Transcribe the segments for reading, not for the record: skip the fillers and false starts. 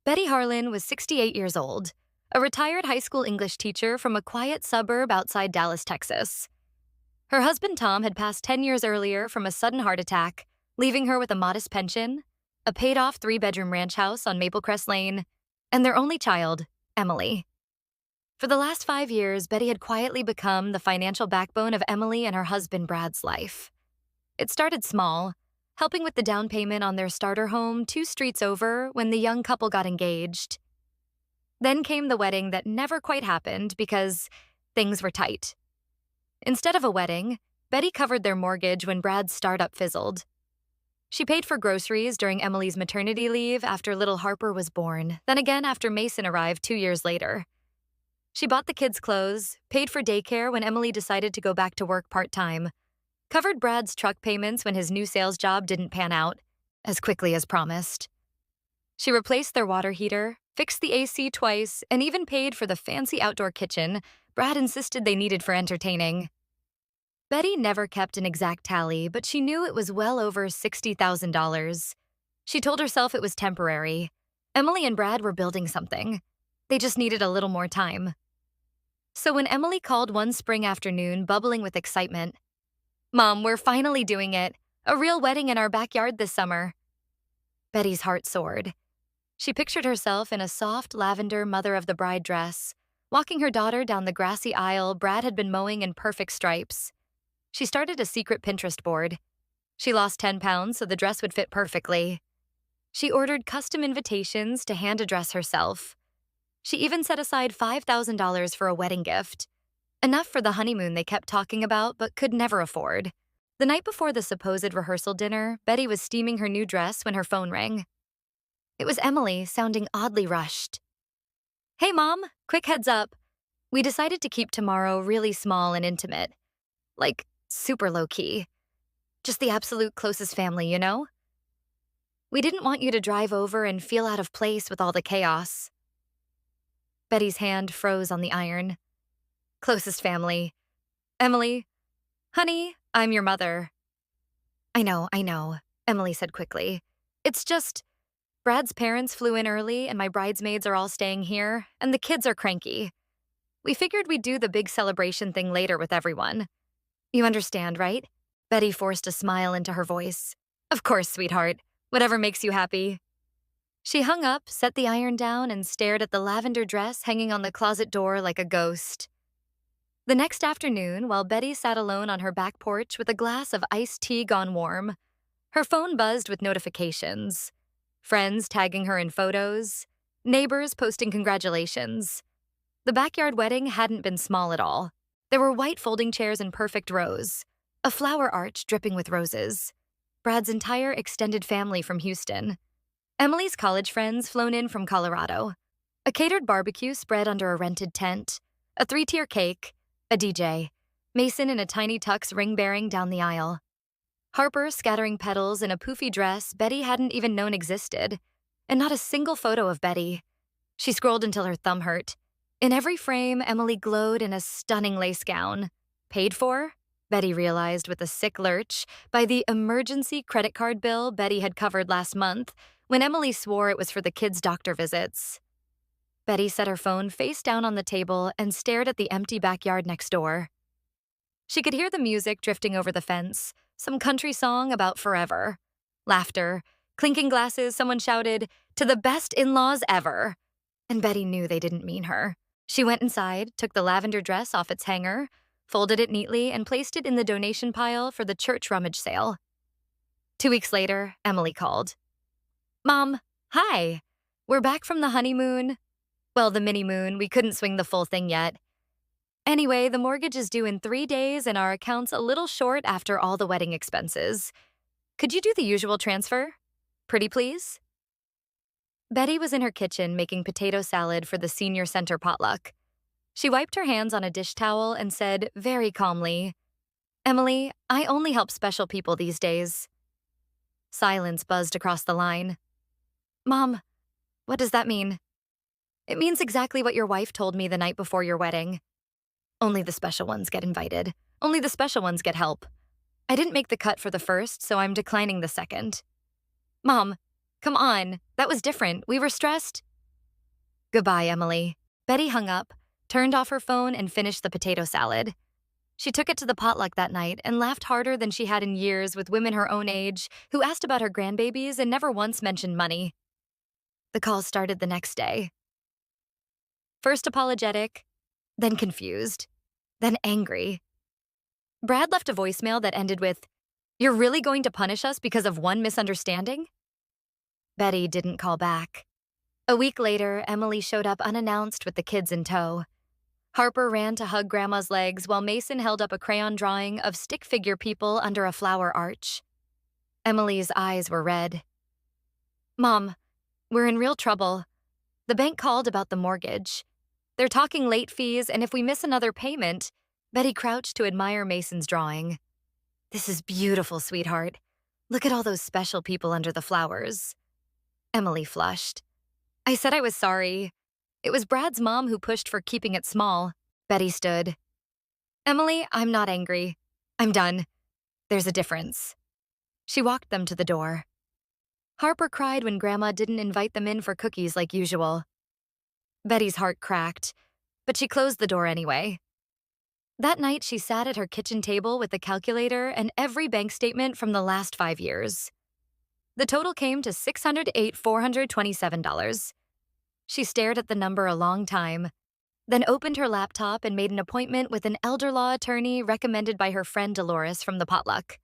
Betty Harlan was 68 years old, a retired high school English teacher from a quiet suburb outside Dallas, Texas. Her husband Tom had passed 10 years earlier from a sudden heart attack, leaving her with a modest pension, a paid-off three-bedroom ranch house on Maple Crest Lane, and their only child, Emily. For the last 5 years, Betty had quietly become the financial backbone of Emily and her husband Brad's life. It started small, helping with the down payment on their starter home 2 streets over when the young couple got engaged. Then came the wedding that never quite happened because things were tight. Instead of a wedding, Betty covered their mortgage when Brad's startup fizzled. She paid for groceries during Emily's maternity leave after little Harper was born, then again after Mason arrived 2 years later. She bought the kids' clothes, paid for daycare when Emily decided to go back to work part-time, covered Brad's truck payments when his new sales job didn't pan out, as quickly as promised. She replaced their water heater, fixed the AC twice, and even paid for the fancy outdoor kitchen Brad insisted they needed for entertaining. Betty never kept an exact tally, but she knew it was well over $60,000. She told herself it was temporary. Emily and Brad were building something. They just needed a little more time. So when Emily called one spring afternoon, bubbling with excitement, "Mom, we're finally doing it. A real wedding in our backyard this summer." Betty's heart soared. She pictured herself in a soft lavender mother-of-the-bride dress, walking her daughter down the grassy aisle Brad had been mowing in perfect stripes. She started a secret Pinterest board. She lost 10 pounds so the dress would fit perfectly. She ordered custom invitations to hand address herself. She even set aside $5,000 for a wedding gift, enough for the honeymoon they kept talking about but could never afford. The night before the supposed rehearsal dinner, Betty was steaming her new dress when her phone rang. It was Emily, sounding oddly rushed. "Hey, Mom, quick heads up. We decided to keep tomorrow really small and intimate. Like, super low-key. Just the absolute closest family, you know? We didn't want you to drive over and feel out of place with all the chaos." Betty's hand froze on the iron. "Closest family. Emily, honey, I'm your mother." I know, Emily said quickly. "It's just, Brad's parents flew in early and my bridesmaids are all staying here, and the kids are cranky. We figured we'd do the big celebration thing later with everyone. You understand, right?" Betty forced a smile into her voice. "Of course, sweetheart. Whatever makes you happy." She hung up, set the iron down, and stared at the lavender dress hanging on the closet door like a ghost. The next afternoon, while Betty sat alone on her back porch with a glass of iced tea gone warm, her phone buzzed with notifications. Friends tagging her in photos, neighbors posting congratulations. The backyard wedding hadn't been small at all. There were white folding chairs in perfect rows, a flower arch dripping with roses, Brad's entire extended family from Houston, Emily's college friends flown in from Colorado, a catered barbecue spread under a rented tent, a 3-tier cake, a DJ, Mason in a tiny tux ring-bearing down the aisle, Harper scattering petals in a poofy dress Betty hadn't even known existed, and not a single photo of Betty. She scrolled until her thumb hurt. In every frame, Emily glowed in a stunning lace gown. Paid for, Betty realized with a sick lurch, by the emergency credit card bill Betty had covered last month when Emily swore it was for the kids' doctor visits. Betty set her phone face down on the table and stared at the empty backyard next door. She could hear the music drifting over the fence, some country song about forever. Laughter, clinking glasses, someone shouted, "To the best in-laws ever!" And Betty knew they didn't mean her. She went inside, took the lavender dress off its hanger, folded it neatly, and placed it in the donation pile for the church rummage sale. 2 weeks later, Emily called. "Mom, hi. We're back from the honeymoon. Well, the mini-moon. We couldn't swing the full thing yet. Anyway, the mortgage is due in 3 days and our account's a little short after all the wedding expenses. Could you do the usual transfer? Pretty please?" Betty was in her kitchen making potato salad for the senior center potluck. She wiped her hands on a dish towel and said very calmly, "Emily, I only help special people these days." Silence buzzed across the line. "Mom, what does that mean?" "It means exactly what your wife told me the night before your wedding. Only the special ones get invited. Only the special ones get help. I didn't make the cut for the first, so I'm declining the second." "Mom, come on. That was different. We were stressed." Goodbye, Emily. Betty hung up, turned off her phone, and finished the potato salad. She took it to the potluck that night and laughed harder than she had in years with women her own age who asked about her grandbabies and never once mentioned money. The call started the next day. First apologetic, then confused, then angry. Brad left a voicemail that ended with, "You're really going to punish us because of one misunderstanding?" Betty didn't call back. A week later, Emily showed up unannounced with the kids in tow. Harper ran to hug Grandma's legs while Mason held up a crayon drawing of stick figure people under a flower arch. Emily's eyes were red. "Mom, we're in real trouble. The bank called about the mortgage. They're talking late fees, and if we miss another payment..." Betty crouched to admire Mason's drawing. "This is beautiful, sweetheart. Look at all those special people under the flowers." Emily flushed. "I said I was sorry. It was Brad's mom who pushed for keeping it small." Betty stood. "Emily, I'm not angry. I'm done. There's a difference." She walked them to the door. Harper cried when Grandma didn't invite them in for cookies like usual. Betty's heart cracked, but she closed the door anyway. That night, she sat at her kitchen table with a calculator and every bank statement from the last 5 years. The total came to $608,427. She stared at the number a long time, then opened her laptop and made an appointment with an elder law attorney recommended by her friend Dolores from the potluck.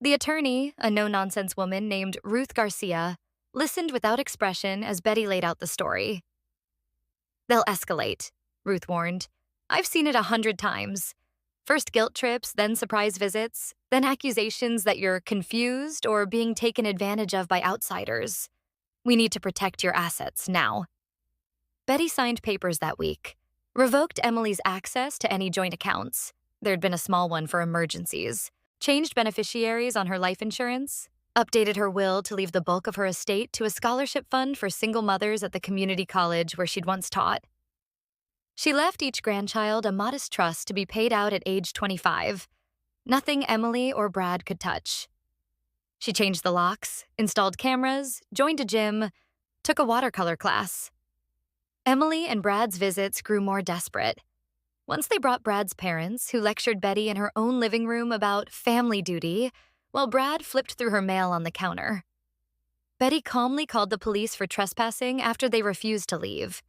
The attorney, a no-nonsense woman named Ruth Garcia, listened without expression as Betty laid out the story. "They'll escalate," Ruth warned. "I've seen it 100 times. First guilt trips, then surprise visits, then accusations that you're confused or being taken advantage of by outsiders. We need to protect your assets now." Betty signed papers that week, revoked Emily's access to any joint accounts. There'd been a small one for emergencies. Changed beneficiaries on her life insurance. Updated her will to leave the bulk of her estate to a scholarship fund for single mothers at the community college where she'd once taught. She left each grandchild a modest trust to be paid out at age 25. Nothing Emily or Brad could touch. She changed the locks, installed cameras, joined a gym, took a watercolor class. Emily and Brad's visits grew more desperate. Once they brought Brad's parents, who lectured Betty in her own living room about family duty, while Brad flipped through her mail on the counter. Betty calmly called the police for trespassing after they refused to leave.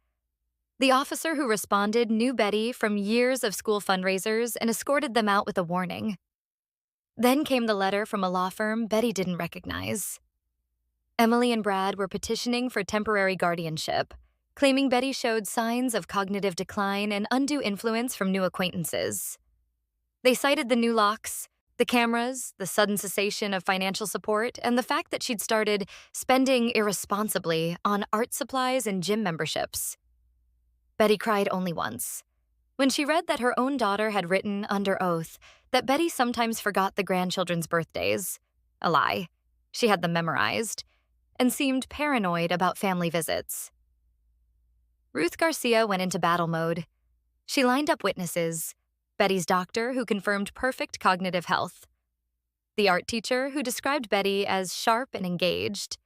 The officer who responded knew Betty from years of school fundraisers and escorted them out with a warning. Then came the letter from a law firm Betty didn't recognize. Emily and Brad were petitioning for temporary guardianship, claiming Betty showed signs of cognitive decline and undue influence from new acquaintances. They cited the new locks, the cameras, the sudden cessation of financial support, and the fact that she'd started spending irresponsibly on art supplies and gym memberships. Betty cried only once, when she read that her own daughter had written under oath that Betty sometimes forgot the grandchildren's birthdays. A lie. She had them memorized, and seemed paranoid about family visits. Ruth Garcia went into battle mode. She lined up witnesses: Betty's doctor, who confirmed perfect cognitive health; the art teacher, who described Betty as sharp and engaged;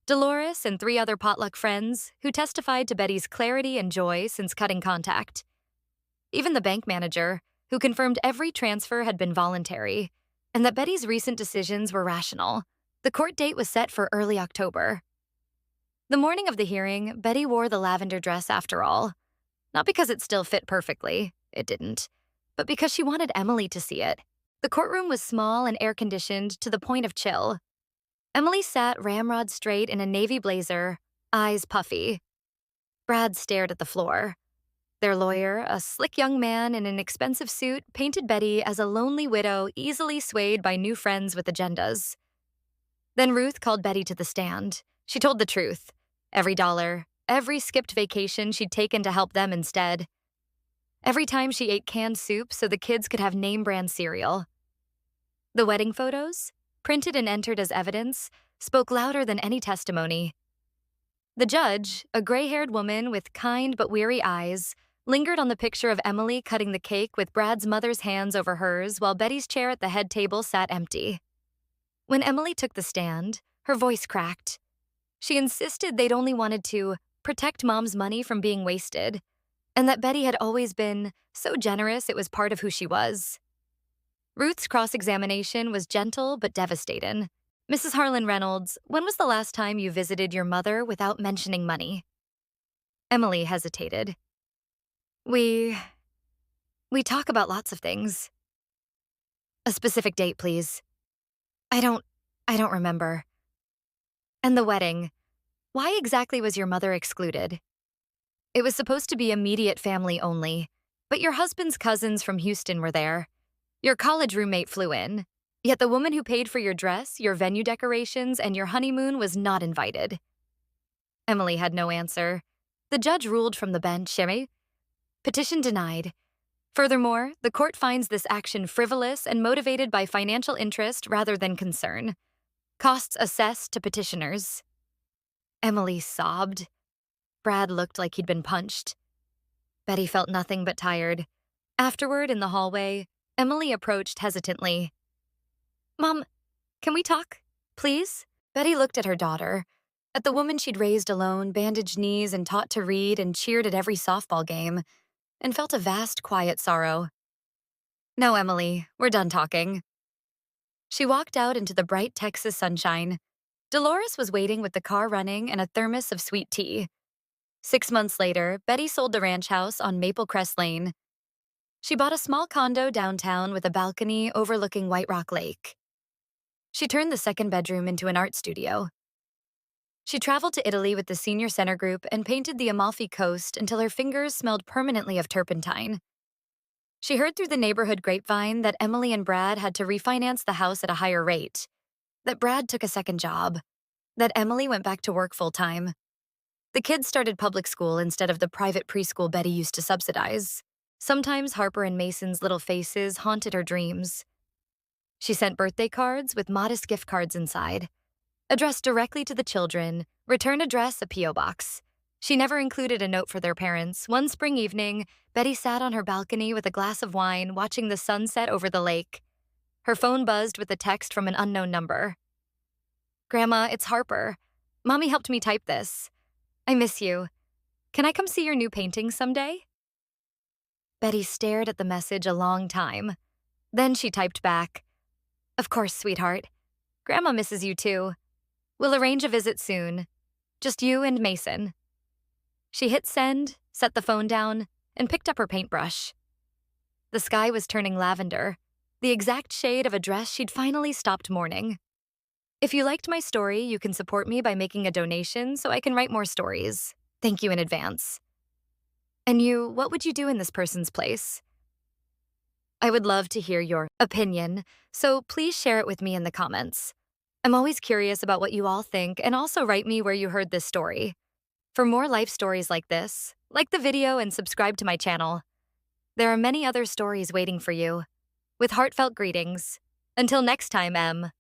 Dolores and 3 other potluck friends, who testified to Betty's clarity and joy since cutting contact; even the bank manager, who confirmed every transfer had been voluntary, and that Betty's recent decisions were rational. The court date was set for early October. The morning of the hearing, Betty wore the lavender dress after all. Not because it still fit perfectly, it didn't, but because she wanted Emily to see it. The courtroom was small and air-conditioned to the point of chill. Emily sat ramrod straight in a navy blazer, eyes puffy. Brad stared at the floor. Their lawyer, a slick young man in an expensive suit, painted Betty as a lonely widow easily swayed by new friends with agendas. Then Ruth called Betty to the stand. She told the truth. Every dollar, every skipped vacation she'd taken to help them instead. Every time she ate canned soup so the kids could have name-brand cereal. The wedding photos, printed and entered as evidence, spoke louder than any testimony. The judge, a gray-haired woman with kind but weary eyes, lingered on the picture of Emily cutting the cake with Brad's mother's hands over hers while Betty's chair at the head table sat empty. When Emily took the stand, her voice cracked. She insisted they'd only wanted to protect Mom's money from being wasted, and that Betty had always been so generous it was part of who she was. Ruth's cross-examination was gentle but devastating. Mrs. Harlan Reynolds, when was the last time you visited your mother without mentioning money? Emily hesitated. We talk about lots of things. A specific date, please. I don't remember. And the wedding. Why exactly was your mother excluded? It was supposed to be immediate family only, but your husband's cousins from Houston were there. Your college roommate flew in, yet the woman who paid for your dress, your venue decorations, and your honeymoon was not invited. Emily had no answer. The judge ruled from the bench, Shimmy. Petition denied. Furthermore, the court finds this action frivolous and motivated by financial interest rather than concern. Costs assessed to petitioners. Emily sobbed. Brad looked like he'd been punched. Betty felt nothing but tired. Afterward, in the hallway, Emily approached hesitantly. Mom, can we talk? Please? Betty looked at her daughter, at the woman she'd raised alone, bandaged knees, and taught to read and cheered at every softball game, and felt a vast, quiet sorrow. No, Emily, we're done talking. She walked out into the bright Texas sunshine. Dolores was waiting with the car running and a thermos of sweet tea. 6 months later, Betty sold the ranch house on Maple Crest Lane. She bought a small condo downtown with a balcony overlooking White Rock Lake. She turned the second bedroom into an art studio. She traveled to Italy with the senior center group and painted the Amalfi Coast until her fingers smelled permanently of turpentine. She heard through the neighborhood grapevine that Emily and Brad had to refinance the house at a higher rate, that Brad took a second job, that Emily went back to work full-time. The kids started public school instead of the private preschool Betty used to subsidize. Sometimes Harper and Mason's little faces haunted her dreams. She sent birthday cards with modest gift cards inside. Addressed directly to the children, return address a P.O. box. She never included a note for their parents. One spring evening, Betty sat on her balcony with a glass of wine, watching the sunset over the lake. Her phone buzzed with a text from an unknown number. Grandma, it's Harper. Mommy helped me type this. I miss you. Can I come see your new painting someday? Betty stared at the message a long time. Then she typed back, Of course, sweetheart. Grandma misses you too. We'll arrange a visit soon. Just you and Mason. She hit send, set the phone down, and picked up her paintbrush. The sky was turning lavender, the exact shade of a dress she'd finally stopped mourning. If you liked my story, you can support me by making a donation so I can write more stories. Thank you in advance. And you, what would you do in this person's place? I would love to hear your opinion, so please share it with me in the comments. I'm always curious about what you all think, and also write me where you heard this story. For more life stories like this, like the video and subscribe to my channel. There are many other stories waiting for you. With heartfelt greetings. Until next time, Em.